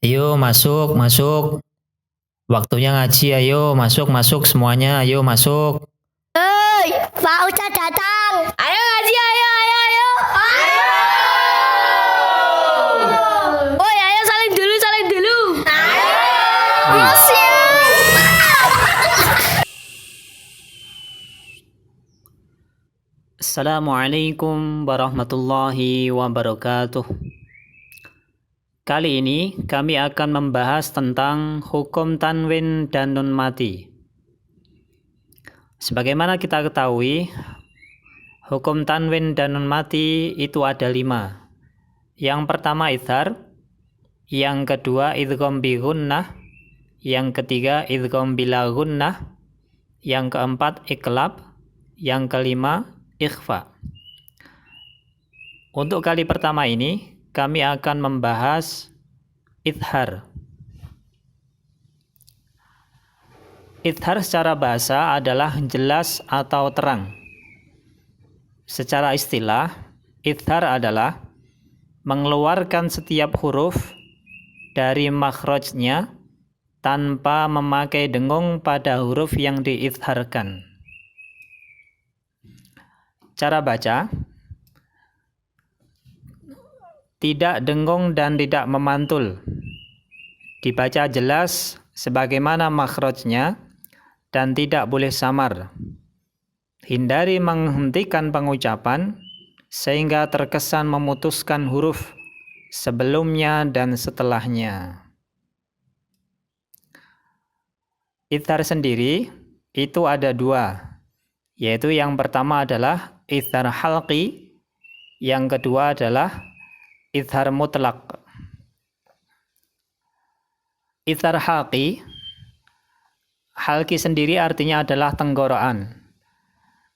Ayo masuk, masuk. Waktunya ngaji, ayo masuk, masuk semuanya, ayo masuk. Hei, Pak Ustadz datang. Ayo ngaji, ayo, ayo, ayo. Ayo. Oh ya, ayo saling dulu, saling dulu. Ayo. Assalamualaikum warahmatullahi wabarakatuh. Kali ini kami akan membahas tentang hukum tanwin dan nun mati. Sebagaimana kita ketahui, hukum tanwin dan nun mati itu ada 5. Yang pertama idhar, yang kedua idgham bi gunnah, yang ketiga idgham bila gunnah, yang keempat iqlab, yang kelima ikhfa. Untuk kali pertama ini kami akan membahas idhar. Idhar secara bahasa adalah jelas atau terang. Secara istilah, idhar adalah mengeluarkan setiap huruf dari makhrajnya tanpa memakai dengung pada huruf yang diidharkan. Cara baca: tidak dengung dan tidak memantul. Dibaca jelas sebagaimana makhrajnya dan tidak boleh samar. Hindari menghentikan pengucapan sehingga terkesan memutuskan huruf sebelumnya dan setelahnya. Idhar sendiri itu ada 2, yaitu yang pertama adalah idhar halqi, yang kedua adalah idhar mutlaq. Idhar halqi sendiri artinya adalah tenggorokan.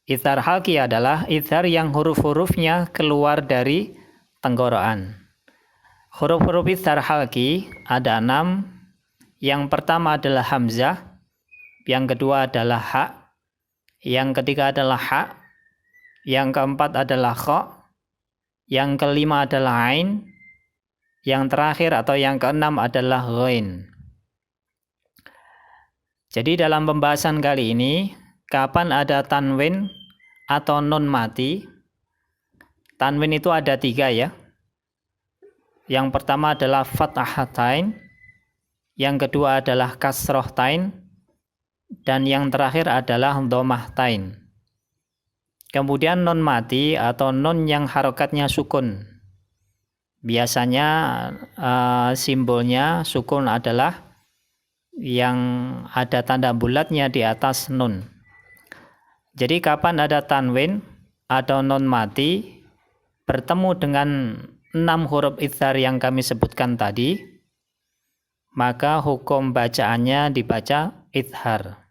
Idhar halqi adalah idhar yang huruf-hurufnya keluar dari tenggorokan. Huruf-huruf idhar halqi ada 6. Yang pertama adalah hamzah, yang kedua adalah ha, yang ketiga adalah ha, yang keempat adalah kha, yang kelima adalah ain, yang terakhir atau yang keenam adalah ghain. Jadi dalam pembahasan kali ini, kapan ada tanwin atau nun mati? Tanwin itu ada 3 ya. Yang pertama adalah fathatain, yang kedua adalah kasrohtain, dan yang terakhir adalah dhammahtain. Kemudian nun mati atau nun yang harokatnya sukun. Biasanya simbolnya sukun adalah yang ada tanda bulatnya di atas nun. Jadi kapan ada tanwin atau nun mati bertemu dengan 6 huruf idhar yang kami sebutkan tadi, maka hukum bacaannya dibaca idhar.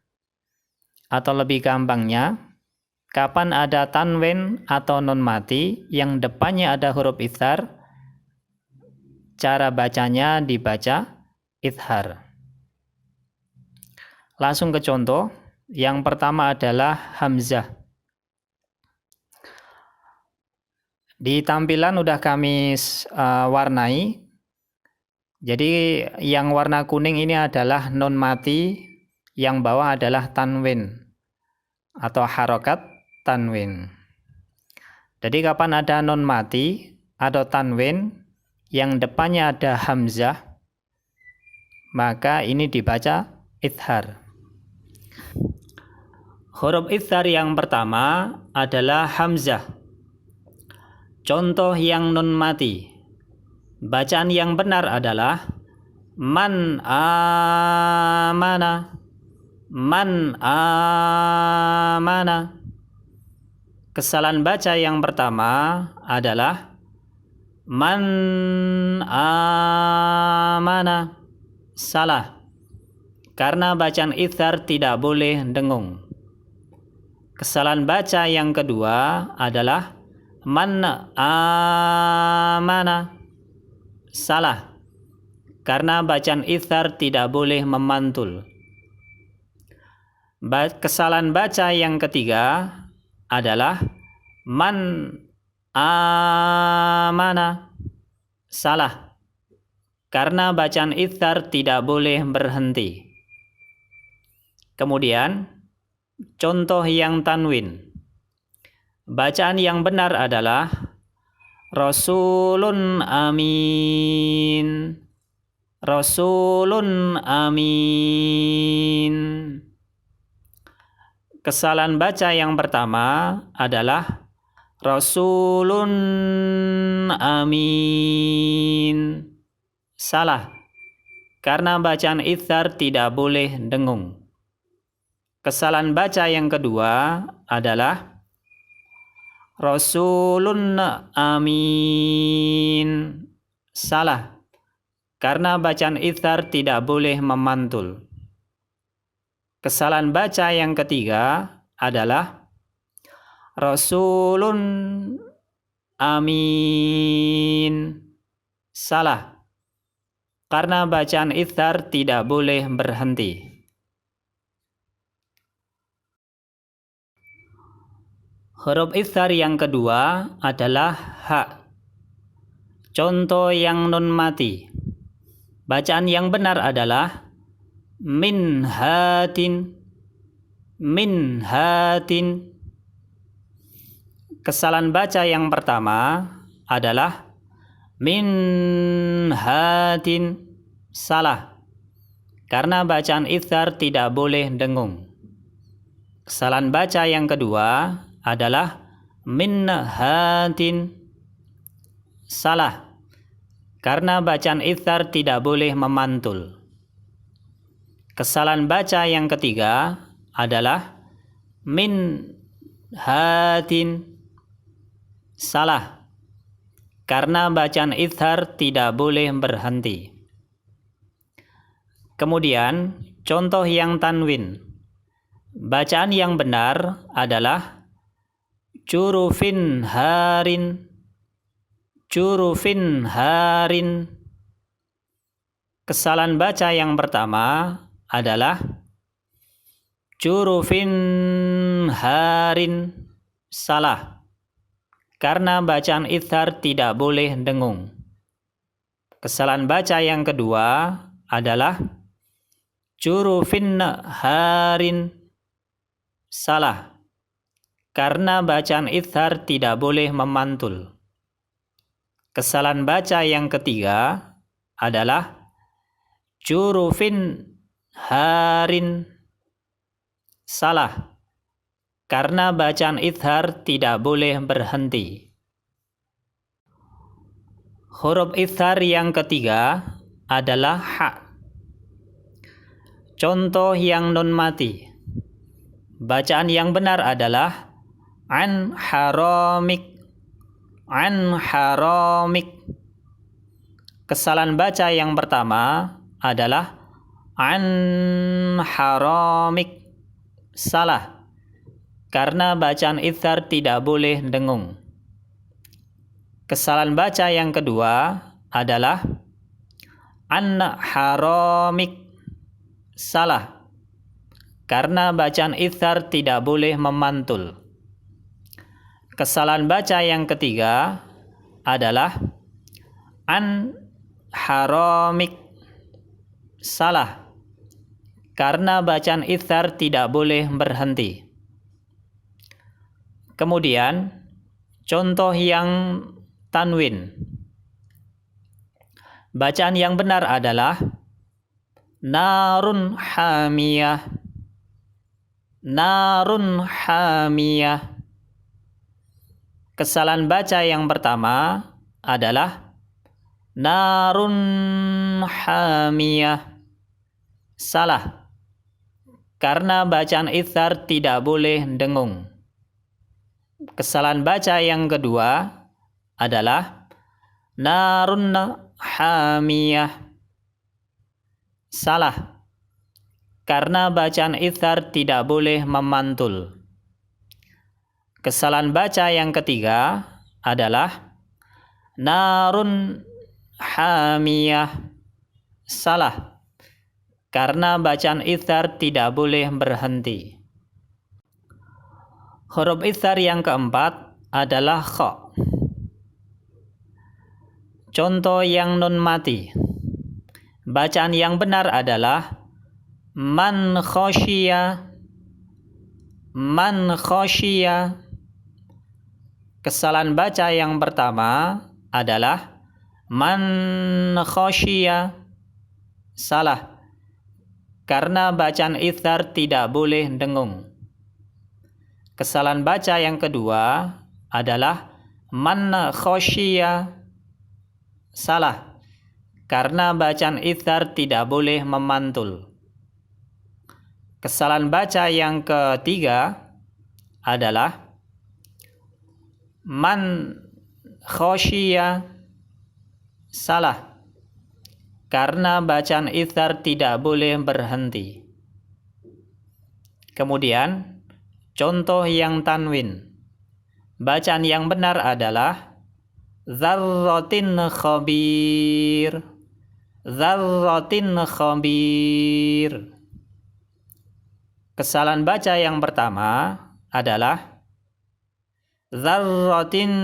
Atau lebih gampangnya, kapan ada tanwin atau nun mati yang depannya ada huruf idhar, cara bacanya dibaca idhar. Langsung ke contoh. Yang pertama adalah hamzah. Di tampilan udah kami warnai. Jadi yang warna kuning ini adalah nun mati, yang bawah adalah tanwin atau harokat tanwin. Jadi kapan ada nun mati atau tanwin yang depannya ada hamzah, maka ini dibaca idhar. Huruf idhar yang pertama adalah hamzah. Contoh yang nun mati. Bacaan yang benar adalah man amana. Man amana. Kesalahan baca yang pertama adalah man amana. Salah. Karena bacaan idhar tidak boleh dengung. Kesalahan baca yang kedua adalah man amana. Salah. Karena bacaan idhar tidak boleh memantul. Kesalahan baca yang ketiga adalah man amana. Salah. karena bacaan ithar tidak boleh berhenti. Kemudian contoh yang tanwin. Bacaan yang benar adalah Rasulun amin. Rasulun amin. Kesalahan baca yang pertama adalah Rasulun amin. Salah, karena bacaan ithar tidak boleh dengung. Kesalahan baca yang kedua adalah Rasulun amin. Salah, karena bacaan ithar tidak boleh memantul. Kesalahan baca yang ketiga adalah Rasulun amin. Salah, karena bacaan ithar tidak boleh berhenti. Huruf ithar yang kedua adalah ha. Contoh yang nun mati. Bacaan yang benar adalah min hatin. Min hatin. Kesalahan baca yang pertama adalah min hatin. Salah, karena bacaan ithar tidak boleh dengung. Kesalahan baca yang kedua adalah min hatin. Salah, karena bacaan ithar tidak boleh memantul. Kesalahan baca yang ketiga adalah min hatin. Salah, karena bacaan ithar tidak boleh berhenti. Kemudian contoh yang tanwin. Bacaan yang benar adalah curufin harin. Curufin harin. Kesalahan baca yang pertama adalah curufin harin. Salah, karena bacaan ithar tidak boleh dengung. Kesalahan baca yang kedua adalah curufin harin. Salah, karena bacaan ithar tidak boleh memantul. Kesalahan baca yang ketiga adalah curufin harin. Salah, karena bacaan ithar tidak boleh berhenti. Huruf ithar yang ketiga adalah ha. Contoh yang nun mati. Bacaan yang benar adalah an haramik. An haramik. Kesalahan baca yang pertama adalah an haramik. Salah, karena bacaan ithar tidak boleh dengung. Kesalahan baca yang kedua adalah an haramik. Salah, karena bacaan ithar tidak boleh memantul. Kesalahan baca yang ketiga adalah an haramik. Salah, karena bacaan ithar tidak boleh berhenti. Kemudian contoh yang tanwin. Bacaan yang benar adalah narun hamiyah. Narun hamiyah. Kesalahan baca yang pertama adalah narun hamiyah. Salah, karena bacaan ithar tidak boleh dengung. Kesalahan baca yang kedua adalah narun hamiyah. Salah, karena bacaan ithar tidak boleh memantul. Kesalahan baca yang ketiga adalah narun hamiyah. Salah, karena bacaan ithar tidak boleh berhenti. Huruf ithar yang keempat adalah kha. Contoh yang nun mati. Bacaan yang benar adalah man khoshiya. Man khoshiya. Kesalahan baca yang pertama adalah man khoshiya. Salah, karena bacaan ithar tidak boleh dengung. Kesalahan baca yang kedua adalah man khoshiya. Salah, karena bacaan ithar tidak boleh memantul. Kesalahan baca yang ketiga adalah man khoshiya. Salah, karena bacaan ithar tidak boleh berhenti. Kemudian contoh yang tanwin. Bacaan yang benar adalah dzarratin khabir. Dzarratin khabir. Kesalahan baca yang pertama adalah dzarratin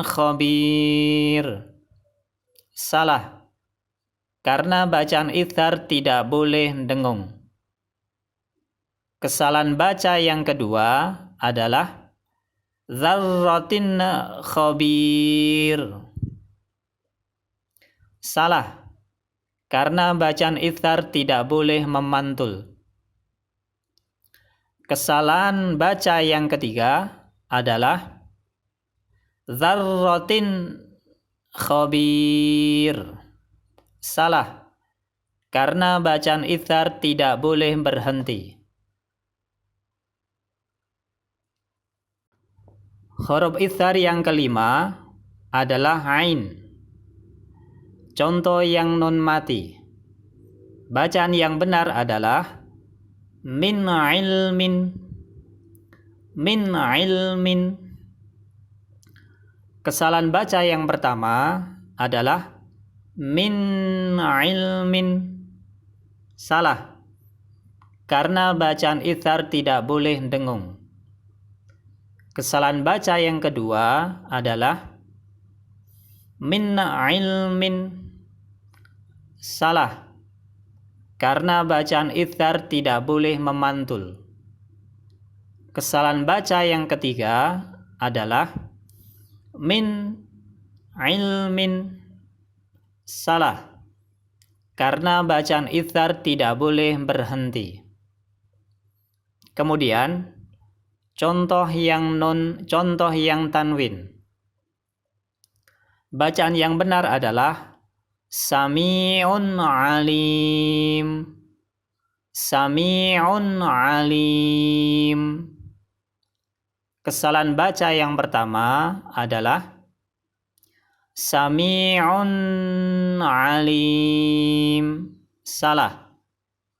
khabir. Salah, karena bacaan ithar tidak boleh dengung. Kesalahan baca yang kedua adalah dzarratin khabir. Salah, karena bacaan ithar tidak boleh memantul. Kesalahan baca yang ketiga adalah dzarratin khabir. Salah, karena bacaan ithar tidak boleh berhenti. Huruf ithar yang kelima adalah ain. Contoh yang nun mati. Bacaan yang benar adalah min ilmin. Min ilmin. Kesalahan baca yang pertama adalah min ilmin. Salah, karena bacaan ithar tidak boleh dengung. Kesalahan baca yang kedua adalah min ilmin. Salah, karena bacaan ithar tidak boleh memantul. Kesalahan baca yang ketiga adalah min ilmin. Salah, karena bacaan ithar tidak boleh berhenti. Kemudian contoh yang tanwin. Bacaan yang benar adalah sami'un alim. Sami'un alim. Kesalahan baca yang pertama adalah sami'un alim. Salah,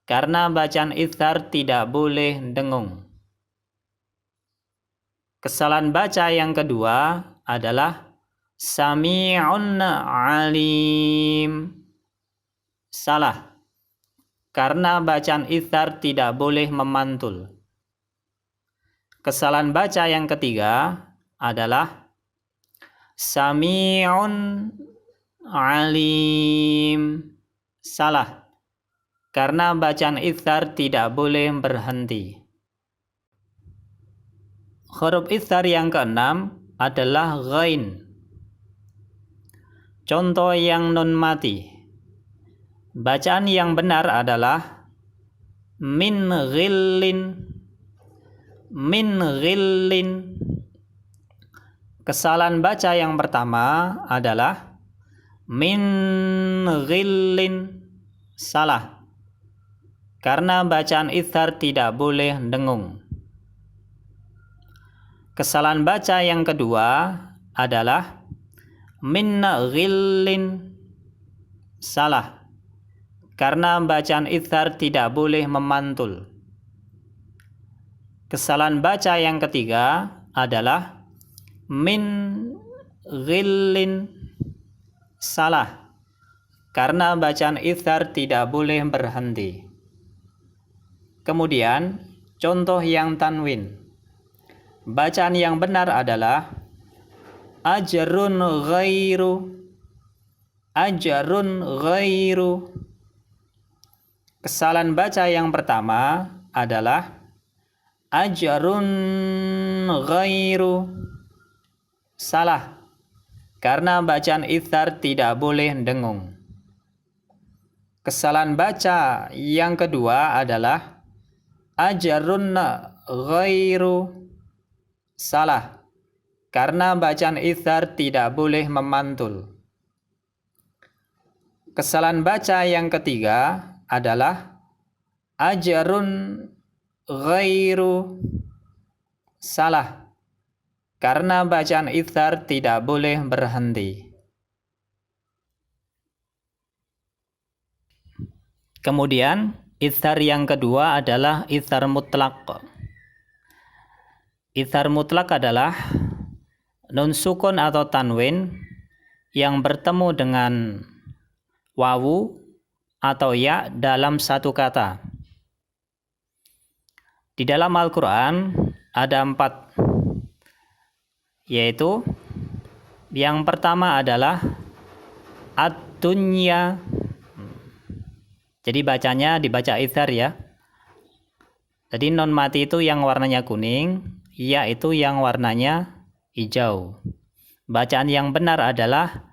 karena bacaan ithar tidak boleh dengung. Kesalahan baca yang kedua adalah sami'un alim. Salah, karena bacaan ithar tidak boleh memantul. Kesalahan baca yang ketiga adalah sami'un alim. Salah, karena bacaan ithar tidak boleh berhenti. Huruf ithar yang keenam adalah ghain. Contoh yang nun mati. Bacaan yang benar adalah min ghillin. Min ghillin. Kesalahan baca yang pertama adalah min ghillin. Salah, karena bacaan ithar tidak boleh dengung. Kesalahan baca yang kedua adalah min ghillin. Salah, karena bacaan ithar tidak boleh memantul. Kesalahan baca yang ketiga adalah min ghillin. Salah, karena bacaan ithar tidak boleh berhenti. Kemudian contoh yang tanwin. Bacaan yang benar adalah ajrun ghairu. ajrun ghairu. Kesalahan baca yang pertama adalah ajrun ghairu. Salah, karena bacaan izhar tidak boleh dengung. Kesalahan baca yang kedua adalah ajrun ghairu. Salah, karena bacaan izhar tidak boleh memantul. Kesalahan baca yang ketiga adalah ajrun ghairu. Salah, karena bacaan izhar tidak boleh berhenti. Kemudian izhar yang kedua adalah izhar mutlak. Izhar mutlak adalah nun sukun atau tanwin yang bertemu dengan wawu atau ya dalam satu kata. Di dalam Al-Quran ada 4, yaitu yang pertama adalah ad-dunya. Jadi bacanya dibaca izhar ya. Jadi non mati itu yang warnanya kuning, ya itu yang warnanya hijau. Bacaan yang benar adalah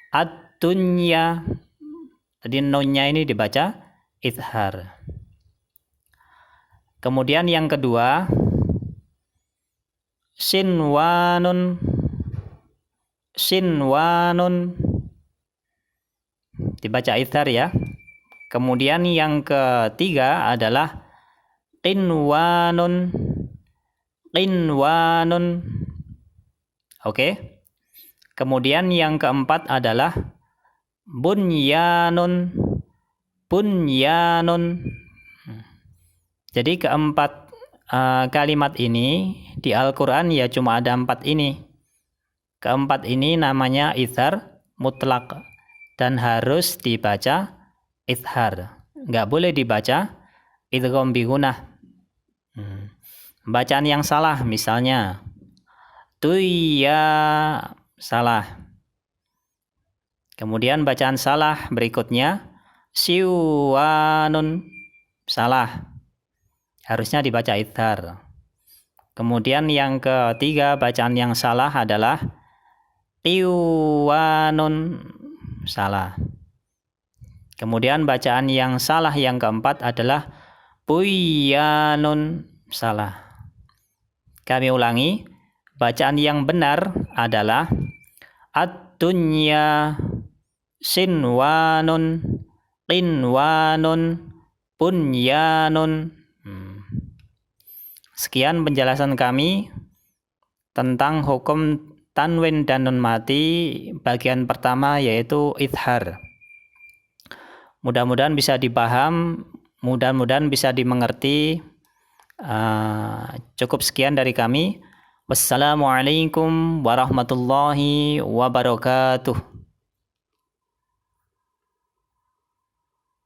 ad-dunya. Jadi nonnya ini dibaca izhar. Kemudian yang kedua sinwanun. Sinwanun dibaca izhar ya. Kemudian yang ketiga adalah qinwanun. Qinwanun. Oke. Kemudian yang keempat adalah bunyanun. Bunyanun. Jadi keempat kalimat ini di Al-Quran ya cuma ada 4 ini. Keempat ini namanya izhar mutlak dan harus dibaca izhar. Nggak boleh dibaca idgham bi gunnah. Bacaan yang salah misalnya tuya, salah. Kemudian bacaan salah berikutnya siwanun, salah. Harusnya dibaca izhar. Kemudian yang ketiga bacaan yang salah adalah tiwanun, salah. Kemudian bacaan yang salah yang keempat adalah buyanun, salah. Kami ulangi, bacaan yang benar adalah ad-dunya, sinwanun, qinwanun, bunyanun. Sekian penjelasan kami tentang hukum tanwin dan nun mati bagian pertama yaitu izhar. Mudah-mudahan bisa dipaham, mudah-mudahan bisa dimengerti. Cukup sekian dari kami. Wassalamualaikum warahmatullahi wabarakatuh.